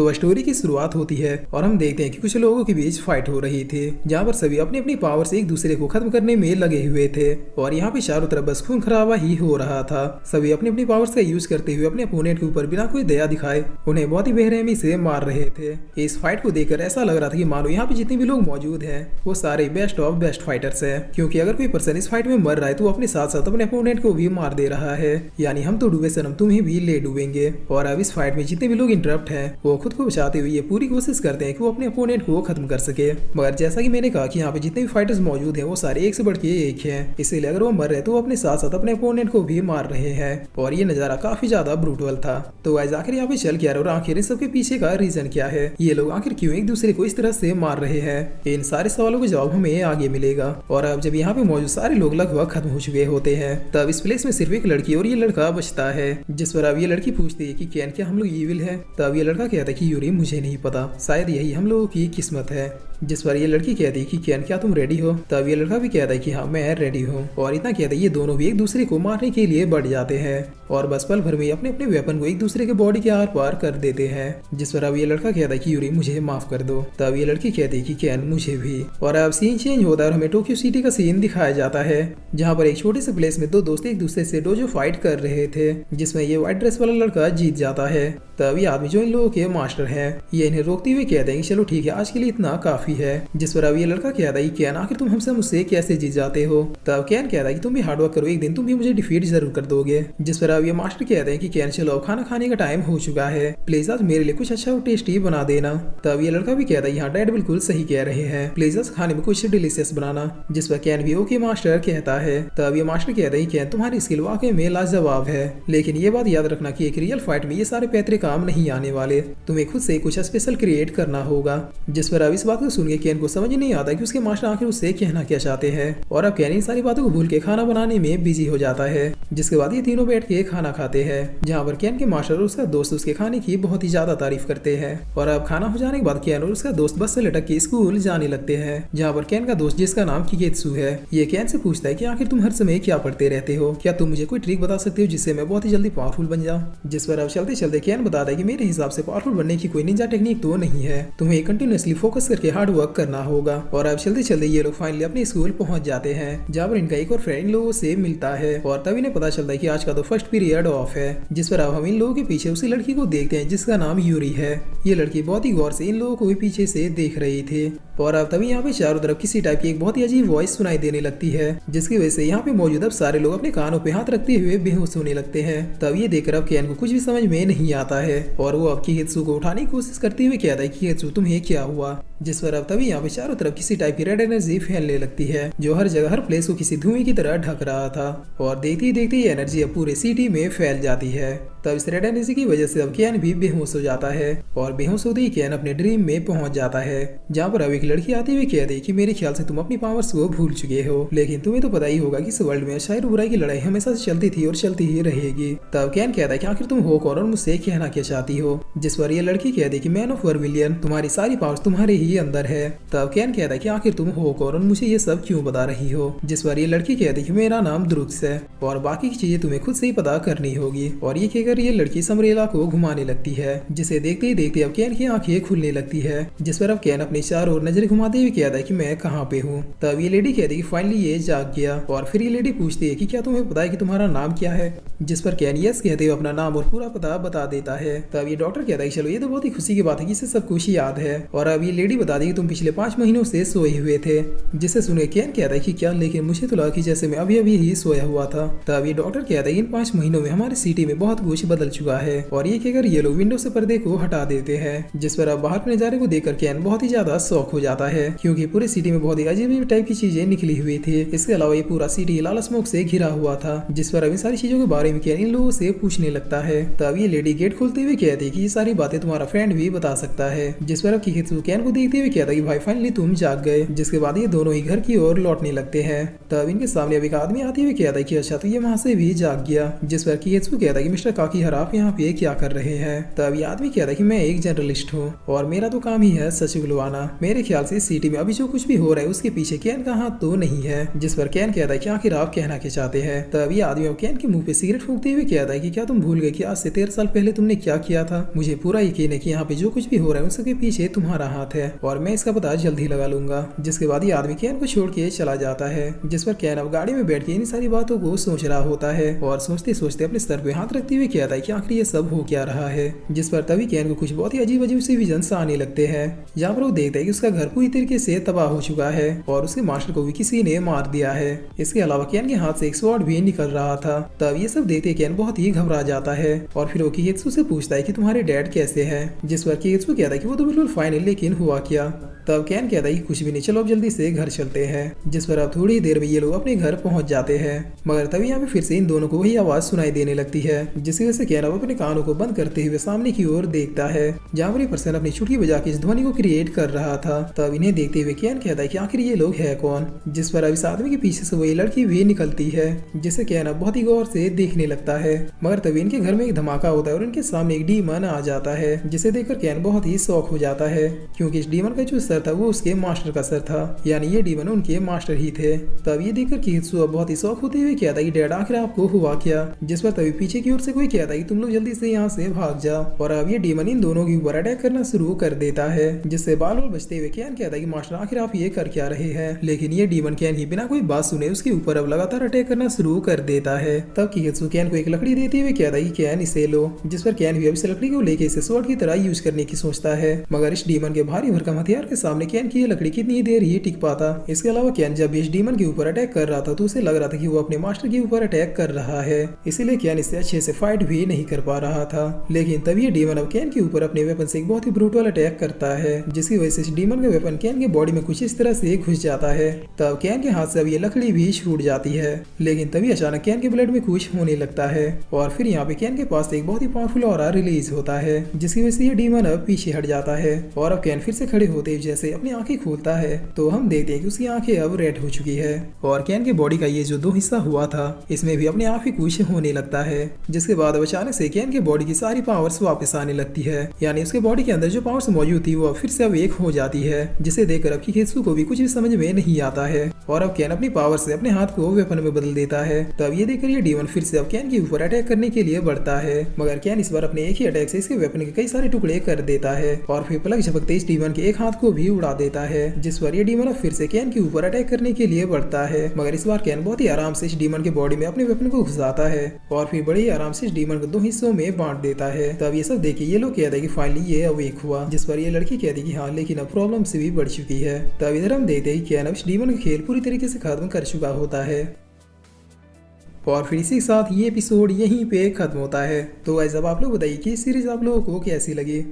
तो स्टोरी की शुरुआत होती है और हम देखते हैं कि कुछ लोगों के बीच फाइट हो रही थी, जहाँ पर सभी अपनी अपनी पावर से एक दूसरे को खत्म करने में लगे हुए थे और यहाँ पे चारों तरफ बस खून खराबा ही हो रहा था। सभी अपनी अपनी पावर्स का यूज करते हुए अपने अपोनेंट के ऊपर बिना कोई दया दिखाए उन्हें बहुत ही बेरहमी से मार रहे थे। इस फाइट को देखकर ऐसा लग रहा था कि मानो यहाँ पे जितने भी लोग मौजूद हैं वो सारे बेस्ट ऑफ बेस्ट फाइटर्स हैं, क्योंकि अगर कोई पर्सन इस फाइट में मर रहा है तो वो अपने साथ साथ अपने अपोनेंट को भी मार दे रहा है, यानी हम तो डूबे सनम तुम्हें भी ले डूबेंगे। और अब इस फाइट में जितने भी लोग इंटरप्ट हैं वो खुद को बचाते हुए ये पूरी कोशिश करते हैं कि वो अपने अपोनेंट को खत्म कर सके, मगर जैसा कि मैंने कहा कि यहाँ पे जितने भी फाइटर्स मौजूद हैं वो सारे एक से बढ़ के एक हैं, इसीलिए अगर वो मर रहे तो वो अपने साथ साथ अपने अपोनेंट को भी मार रहे हैं और ये नजारा काफी ज्यादा ब्रूटल था। तो गाइस आखिर यहाँ पे चल क्या रहा और आखिर इन सबके पीछे का रीजन क्या है, ये लोग आखिर क्यों एक दूसरे को इस तरह से मार रहे हैं, इन सारे सवालों का जवाब हमें आगे मिलेगा। और अब जब यहाँ पे मौजूद सारे लोग लगभग खत्म हो चुके होते हैं तब इस प्लेस में सिर्फ एक लड़की और ये लड़का बचता है, जिस पर अब ये लड़की पूछती है कि कैन क्या हम लोग ईविल है। तब ये लड़का कहता है कि यूरी मुझे नहीं पता, शायद यही हम लोगों की किस्मत है। जिस पर ये लड़की कहती है कि कैन क्या तुम रेडी हो। तब ये लड़का भी कहता है कि हाँ मैं रेडी हूँ, और इतना कहता है ये दोनों भी एक दूसरे को मारने के लिए बढ़ जाते हैं और बस पल भर में अपने अपने वेपन को एक दूसरे के बॉडी के आर पार कर देते हैं। जिस पर अब ये लड़का कहता है कि यूरी मुझे माफ कर दो। तब ये लड़की कहती है कि कैन मुझे भी। और अब सीन चेंज होता है और हमें टोक्यो सिटी का सीन दिखाया जाता है, जहाँ पर एक छोटे से प्लेस में दो दोस्त एक दूसरे से डोजो फाइट कर रहे थे, जिसमें ये व्हाइट ड्रेस वाला लड़का जीत जाता है। तब ये आदमी जो इन लोगों के मास्टर हैं ये इन्हें रोकते हुए कहते हैं कि चलो ठीक है आज के लिए इतना काफी है। जिस पर अब ये लड़का कहता है कि कैन आखिर तुम हमसे मुझसे कैसे जीत जाते हो। तब कैन कहता है कि तुम भी हार्डवर्क करो, एक दिन तुम भी मुझे डिफीट जरूर कर दोगे। जिस पर अब ये मास्टर कहते हैं कि कैन चलो खाना खाने का टाइम हो चुका है, प्लीज आज मेरे लिए कुछ अच्छा और टेस्टी बना देना। तब ये लड़का भी कहता है यहाँ डैड बिल्कुल सही कह रहे हैं, प्लीज आज खाने में कुछ डिलीशियस बनाना। जिस पर कैन भी ओके मास्टर कहता है। तब ये मास्टर कहता है कैन तुम्हारी स्किल वाकई में लाजवाब है, लेकिन ये बात याद रखना कि एक रियल फाइट में ये सारे पैतरे काम नहीं आने वाले, तुम्हें खुद से कुछ स्पेशल क्रिएट करना होगा। जिस पर अब इस बात को सुन के कैन को समझ नहीं आता कि उसके मास्टर आखिर उससे कहना क्या चाहते हैं, और अब कैन इन सारी बातों को भूल के खाना बनाने में बिजी हो जाता है। जिसके बाद ये तीनों बैठ के खाना खाते हैं, जहाँ पर कैन के मास्टर और उसका दोस्त उसके खाने की बहुत ही ज्यादा तारीफ करते हैं। और अब खाना हो जाने के बाद कैन और उसका दोस्त बस से लटक के स्कूल जाने लगते हैं, जहाँ पर कैन का दोस्त जिसका नाम किकेत्सु है ये कैन से पूछता है कि आखिर तुम हर समय क्या पढ़ते रहते हो, क्या तुम मुझे कोई ट्रिक बता सकते हो जिससे मैं बहुत ही जल्दी पावरफुल बन जाऊं। जिस पर अब चलते चलते कैन बताता है कि मेरे हिसाब से पावरफुल बनने की कोई निंजा टेक्निक तो नहीं है, तुम्हें कंटिन्यूअसली फोकस करके हार्ड वर्क करना होगा। और अब चलते चलते ये लोग फाइनली अपने स्कूल पहुंच जाते हैं, जहाँ पर इनका एक और फ्रेंड इन लोगों से मिलता है और तब इन्हें पता चलता है कि आज का तो फर्स्ट पीरियड ऑफ है। जिस पर अब हम इन लोगों के पीछे उसी लड़की को देखते हैं जिसका नाम यूरी है। ये लड़की बहुत ही गौर से इन लोगों को भी पीछे से देख रही थी और अब तभी यहाँ पे चारों तरफ किसी टाइप की एक बहुत ही अजीब वॉइस सुनाई देने लगती है, जिसकी वजह से यहाँ पे मौजूद अब सारे लोग अपने कानों पे हाथ रखते हुए बेहोश होने लगते हैं। तब ये देखकर अब कैन को कुछ भी समझ में नहीं आता है और वो अब किकेत्सु को उठाने की कोशिश करते हुए कहता है कि किकेत्सु तुम्हें क्या हुआ। जिस पर अब तभी यहाँ पे चारों तरफ किसी टाइप की रेड एनर्जी फैलने लगती है, जो हर जगह हर प्लेस को किसी धुएं की तरह ढक रहा था और देखते ही देखते ये एनर्जी अब पूरे सिटी में फैल जाती है। तब इस रेड एनर्जी की वजह से अब कैन भी बेहोश हो जाता है और बेहोश होते ही कैन अपने ड्रीम में पहुंच जाता है, जहाँ पर अब एक लड़की आती हुई कहती है कि मेरे ख्याल से तुम अपनी पावर्स को भूल चुके हो, लेकिन तुम्हें तो पता ही होगा कि इस वर्ल्ड में अच्छाई और बुराई की लड़ाई हमेशा से चलती थी और चलती ही रहेगी। तब कैन कहता है कि आखिर तुम हो कौन और मुझसे कहना क्या चाहती हो। जिस पर ये लड़की कहती है कि मैन ऑफ वर्मिलियन, तुम्हारी सारी पावर्स तुम्हारे ही अंदर है। तब कैन कहता है कि आखिर तुम हो कौन और मुझे ये सब क्यों बता रही हो। जिस पर ये लड़की कहती है कि मेरा नाम द्रुक्स है और बाकी की चीजें तुम्हें खुद से ही पता करनी होगी। और ये कहकर ये लड़की समरेला को घुमाने लगती है, जिसे देखते ही देखते अब कैन की आंखें खुलने लगती है। जिस पर अब कैन अपने चारों ओर नजरें घुमाते हुए कहता है कि मैं कहाँ पे हूँ। तब ये लेडी कहती है कि फाइनली ये जाग गया और फिर ये लेडी पूछती है कि क्या तुम्हें पता है कि तुम्हारा नाम क्या है। जिस पर कैन यस कहते हुए अपना नाम और पूरा पता बता देता है। तब ये डॉक्टर कहता है कि चलो ये तो बहुत ही खुशी की बात है कि इसे सब कुछ याद है। और अब ये लेडी बता दी कि तुम पिछले 5 महीनों से सोए हुए थे। जिसे सुने कैन कहता है कि क्या, लेकिन मुझे तो लगा कि जैसे मैं अभी अभी ही सोया हुआ था। तब ये डॉक्टर कहता है इन 5 महीनों में हमारे सिटी में बहुत कुछ बदल चुका है। और ये कहकर ये लोग विंडो से पर्दे को हटा देते हैं। जिस पर अब बाहर के नजारे को देखकर कैन बहुत ही ज्यादा शौक हो जाता है, क्योंकि पूरे सिटी में बहुत ही अजीब टाइप की चीजें निकली हुई थी। इसके अलावा ये पूरा सिटी लाल स्मोक से घिरा हुआ था। जिस पर अब इन सारी चीजों के बारे में कैन इन लोगों से पूछने लगता है। तब ये लेडी गेट खोलते हुए कहती है कि ये सारी बातें तुम्हारा फ्रेंड भी बता सकता है। जिस पर अब किकेत्सु कैन को देखते हुए कहता है कि भाई फाइनली तुम जाग गए। जिसके बाद ये दोनों ही घर की ओर लौटने लगते हैं। तब इनके सामने अब एक आदमी आते हुए कहता है कि अच्छा तो ये वहाँ से भी जाग गया। जिस पर किकेत्सु कहता है कि मिस्टर आखिर आप यहाँ पे क्या कर रहे हैं। तब ये आदमी कहता है कि मैं एक जर्नलिस्ट हूँ और मेरा तो काम ही है सच बुलवाना। मेरे ख्याल से इस सिटी में अभी जो कुछ भी हो रहा है उसके पीछे कैन का हाथ तो नहीं है। जिस पर कैन कहता है कि आखिर आप कहना क्या चाहते हैं। तब ये आदमी कैन के मुंह पे सिगरेट फूंकते हुए कहता है कि क्या तुम भूल गए कि आज से 13 साल पहले तुमने क्या किया था। मुझे पूरा यकीन है कि यहाँ पे जो कुछ भी हो रहा है उसके पीछे तुम्हारा हाथ है और मैं इसका पता जल्द ही लगा लूंगा। जिसके बाद ये आदमी कैन को छोड़ के चला जाता है। जिस पर कैन अब गाड़ी में बैठ के इन सारी बातों को सोच रहा होता है और सोचते सोचते अपने सर पे हाथ रखते हुए कहता है कि आखिर ये सब हो क्या रहा है। जिस पर तभी कैन को कुछ बहुत ही अजीब अजीब से विजन्स आने लगते हैं। जहाँ पर वो देखता है कि उसका घर पूरी तरीके से तबाह हो चुका है और उसके मास्टर को भी किसी ने मार दिया है। इसके अलावा कैन के हाथ से एक स्वॉर्ड भी निकल रहा था। तब ये सब देखते कैन बहुत ही घबरा जाता है और फिर वो किगेत्सु से पूछता है कि तुम्हारे डैड कैसे हैं। जिस पर किगेत्सु कहता है कि वो तो बिल्कुल फाइन है, लेकिन हुआ क्या। तब कैन कहता है कि कुछ भी नहीं, चलो अब जल्दी से घर चलते हैं। जिस पर अब थोड़ी देर में ये लोग अपने घर पहुंच जाते हैं। मगर तभी यहाँ पे फिर से इन दोनों को वही आवाज सुनाई देने लगती है, जिसकी वजह से कैन अब अपने कानों को बंद करते हुए सामने की ओर देखता है जहाँ पर पर्सन अपनी चुटकी बजा के इस ध्वनि को क्रिएट कर रहा था। तब इन्हें देखते हुए कैन कहता है कि आखिर ये लोग है कौन। जिस पर अब इस आदमी के पीछे से वही लड़की भी निकलती है, जिसे कैन अब बहुत ही गौर से देखने लगता है। मगर तभी इनके घर में एक धमाका होता है और इनके सामने एक डीमन आ जाता है, जिसे देखकर कैन बहुत ही शौक हो जाता है क्योंकि इस डीमन का जो सर था वो उसके मास्टर का सर था, यानी ये डीमन उनके मास्टर ही थे। तब ये देखकर किगेत्सु अब बहुत ही शौक होते हुए कहता है कि डैड आखिर आपको हुआ क्या। जिस पर तभी पीछे की ओर से कोई कहता है कि तुम लोग जल्दी से यहाँ से भाग जाओ। और अब ये डीमन इन दोनों के ऊपर अटैक करना शुरू कर देता है, जिससे बाल बचते हुए कैन कहता है कि मास्टर आखिर आप ये कर क्या रहे हैं। लेकिन ये डीमन कैन ही बिना कोई बात सुने उसके ऊपर अब लगातार अटैक करना शुरू कर देता है। तब किगेत्सु कैन को एक लकड़ी देते हुए कहता है कि कैन इसे लो। जिस पर कैन भी अब इस लकड़ी को लेके इसे स्वॉर्ड की तरह यूज करने की सोचता है। मगर इस डीमन के भारी भरकम हथियार के सामने कैन की ये लकड़ी कितनी देर ही टिक पाता। इसके अलावा कैन जब इस डीमन के ऊपर अटैक कर रहा था तो उसे लग रहा था कि वो अपने मास्टर के ऊपर अटैक कर रहा है, इसीलिए कैन इससे अच्छे से फाइट भी नहीं कर पा रहा था। लेकिन तभी ये डीमन अब कैन के ऊपर अपने वेपन से एक बहुत ही ब्रूटल अटैक करता है, जिसकी वजह से इस डीमन का वेपन कैन के बॉडी में कुछ इस तरह से घुस जाता है। तब कैन के हाथ से अब ये लकड़ी भी छूट जाती है। लेकिन तभी अचानक कैन के ब्लड में कुछ होने लगता है और फिर यहाँ पे कैन के पास एक बहुत ही पावरफुल ऑरा रिलीज होता है, जिसकी वजह से ये डीमन अब पीछे हट जाता है। और अब कैन फिर से खड़े होते जैसे अपनी आंखें खोलता है तो हम देखते हैं कि उसकी आंखें अब रेड हो चुकी है और कैन के बॉडी का ये जो दो हिस्सा हुआ था इसमें भी अपने आप ही कुछ होने लगता है। जिसके बाद अचानक से कैन के बॉडी की सारी पावर्स वापस आने लगती है, यानी उसके बॉडी के अंदर जो पावर्स मौजूद थी वो फिर से अब एक हो जाती है, जिसे देखकर अब किगेत्सु को भी कुछ भी समझ में नहीं आता है और अब कैन अपनी पावर से अपने हाथ को वेपन में बदल देता है। तब ये देखकर ये डीमन फिर से अब कैन के ऊपर अटैक करने के लिए बढ़ता है, मगर कैन इस बार अपने एक ही अटैक से इसके वेपन के कई सारे टुकड़े कर देता है और फिर पलक झपकते इस डीमन के एक हाथ को भी उड़ा देता है। जिस पर ये डीमन अब फिर से कैन के ऊपर अटैक करने के लिए बढ़ता है, मगर इस बार कैन बहुत ही आराम से इस डीमन के बॉडी में अपने वेपन को घुसाता है और फिर बड़े ही आराम से इस डीमन को दो हिस्सों में बांट देता है। तब ये सब देखिए ये लोग कहते हैं कि फाइनली ये अवेक हुआ। जिस पर ये लड़की कहती कि हाँ, लेकिन अब प्रॉब्लम से भी बढ़ चुकी है। तब इधर हम देखते हैं कि कैन अब इस डीमन का खेल पूरी तरीके से खत्म कर चुका होता है और फिर इसी के साथ ये एपिसोड यहीं पे खत्म होता है। तो गाइस अब आप लोग बताइए कि सीरीज आप लोगों को कैसी लगी।